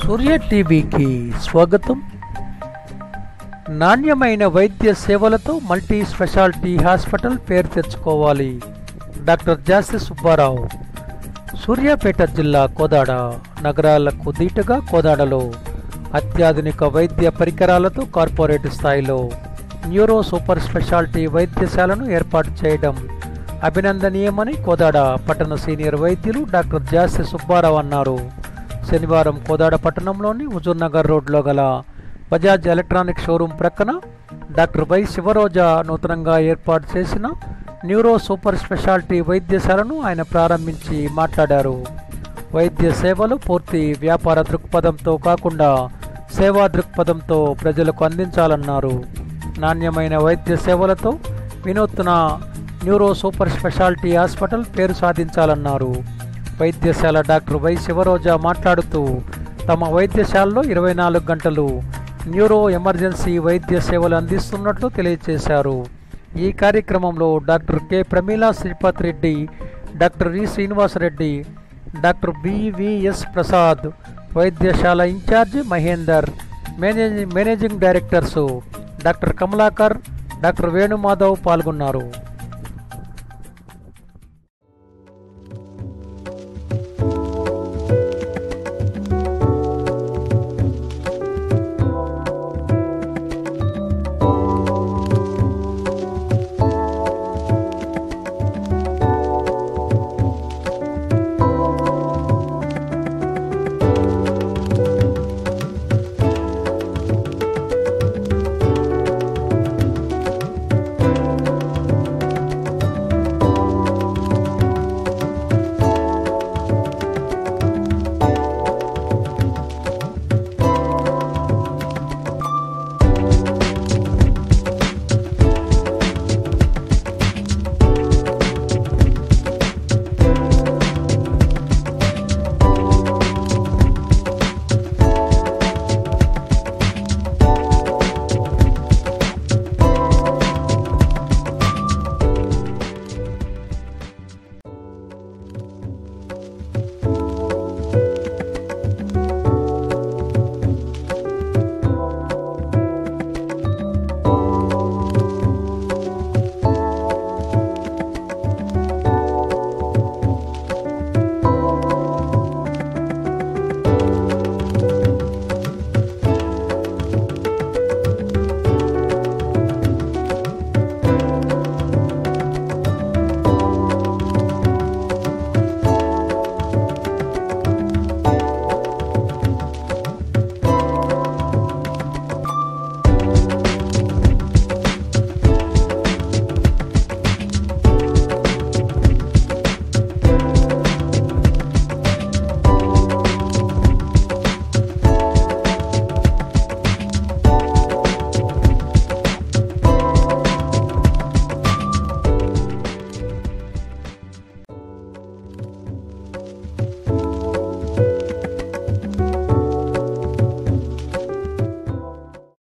సూర్య టీవీకి స్వాగతం. నాణ్యమైన వైద్య సేవలతో మల్టీ స్పెషాలిటీ హాస్పిటల్ పేరు తెచ్చుకోవాలి. డాక్టర్ జాస్తి సుబ్బారావు. సూర్యాపేట జిల్లా కోదాడ నగరాలకు దీటుగా కోదాడలో అత్యాధునిక వైద్య పరికరాలతో కార్పొరేట్ స్థాయిలో న్యూరో సూపర్ స్పెషాలిటీ వైద్యశాలను ఏర్పాటు చేయడం అభినందనీయమని కోదాడ పట్టణ సీనియర్ వైద్యులు డాక్టర్ జాస్తి సుబ్బారావు అన్నారు. శనివారం కోదాడ పట్టణంలోని హుజూర్ నగర్ రోడ్లో గల బజాజ్ ఎలక్ట్రానిక్ షోరూం ప్రక్కన డాక్టర్ వై శివరోజా నూతనంగా ఏర్పాటు చేసిన న్యూరో సూపర్ స్పెషాలిటీ వైద్యశాలను ఆయన ప్రారంభించి మాట్లాడారు. వైద్య సేవలు పూర్తి వ్యాపార దృక్పథంతో కాకుండా సేవా దృక్పథంతో ప్రజలకు అందించాలన్నారు. నాణ్యమైన వైద్య సేవలతో వినూత్న న్యూరో సూపర్ స్పెషాలిటీ హాస్పిటల్ పేరు సాధించాలన్నారు. వైద్యశాల డాక్టర్ వై శివరోజా మాట్లాడుతూ తమ వైద్యశాలలో 24 గంటలు న్యూరో ఎమర్జెన్సీ వైద్య సేవలు అందిస్తున్నట్లు తెలియజేశారు. ఈ కార్యక్రమంలో doctor K Pramila Sripath Reddy, doctor V Srinivasareddy, doctor BVS Prasad, వైద్యశాల in charge Mahender, managing directors doctor Kamalakar, doctor Venumadhav పాల్గొన్నారు.